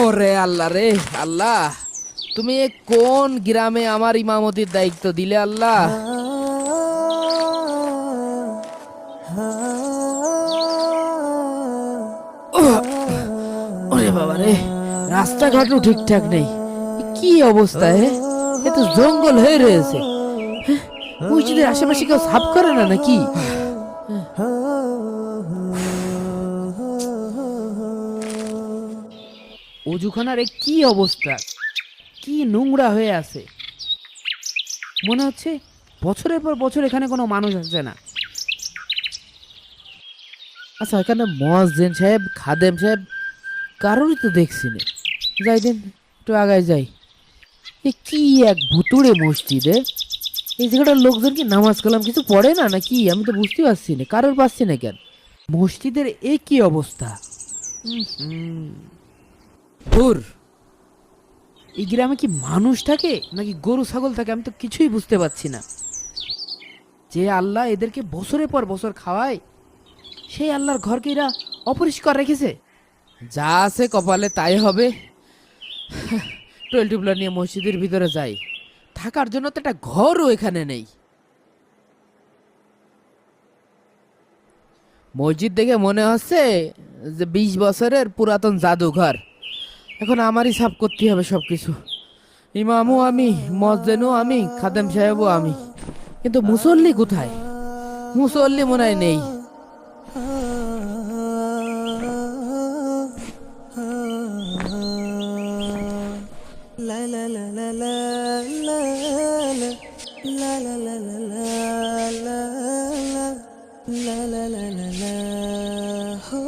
ওরে আল্লাহ রে আল্লাহ, তুমি এ কোন গ্রামে আমার ইমামতির দায়িত্ব দিলে আল্লাহ? ওরে বাবা রে, রাস্তাঘাটও ঠিকঠাক নেই। কি অবস্থা এ তো জঙ্গল হয়ে রয়েছে। মসজিদের আশেপাশে কেউ সাফ করে না নাকি? অজুখানার এ কি অবস্থা, কি নোংরা হয়ে আছে। মনে হচ্ছে বছরের পর বছর এখানে কোনো মানুষ আসে না। আচ্ছা, এখানে মুয়াজ্জিন সাহেব, খাদেম সাহেব কারোরই তো দেখছি না। যাই দিন, একটু আগায় যাই। এ কি এক ভুতুড়ে মসজিদে! এই জায়গাটার লোকজন কি নামাজ কালাম কিছু পড়ে না নাকি? আমি তো বুঝতে পারছি না, কারোর পাচ্ছি না কেন। মসজিদের এ কি অবস্থা! ধুর, এই গ্রামে কি মানুষ থাকে নাকি গরু ছাগল থাকে? আমি তো কিছুই বুঝতে পারছি না। যে আল্লাহ এদেরকে বছরের পর বছর খাওয়ায়, সেই আল্লাহর ঘরকে এরা অপরিষ্কার রেখেছে। যা আছে কপালে তাই হবে। টুয়েল টিউবলার নিয়ে মসজিদের ভিতরে যাই, থাকার জন্য তো একটা ঘরও এখানে নেই। মসজিদ দেখে মনে হচ্ছে যে 20 বছরের পুরাতন জাদুঘর। এখন আমারই সাফ করতে হবে সবকিছু। ইমামও আমি, মসজিদও আমি, খাদেম সাহেবও আমি, কিন্তু মুসল্লি কোথায়? মুসল্লি মনে হয় নেই। লা লা লা লা লা লা লা লা লা লা লা লা লা লা লা লা লা হো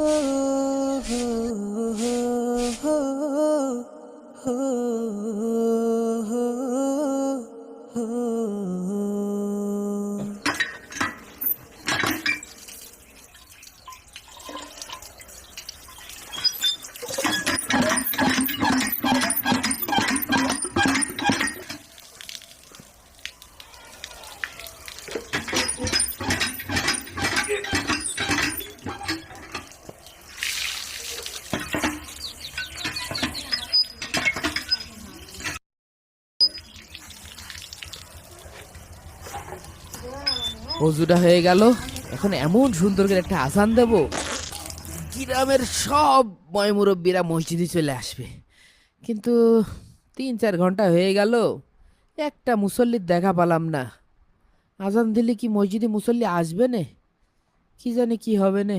হো হো হো হো হো হো। অজুটা হয়ে গেল, এখন এমন সুন্দর করে একটা আজান দেব, গ্রামের সব ময়মুরব্বীরা মসজিদে চলে আসবে। কিন্তু 3-4 ঘন্টা হয়ে গেল, একটা মুসল্লির দেখা পেলাম না। আজান দিলে কি মসজিদে মুসল্লি আসবে না? কি জানি কি হবে না।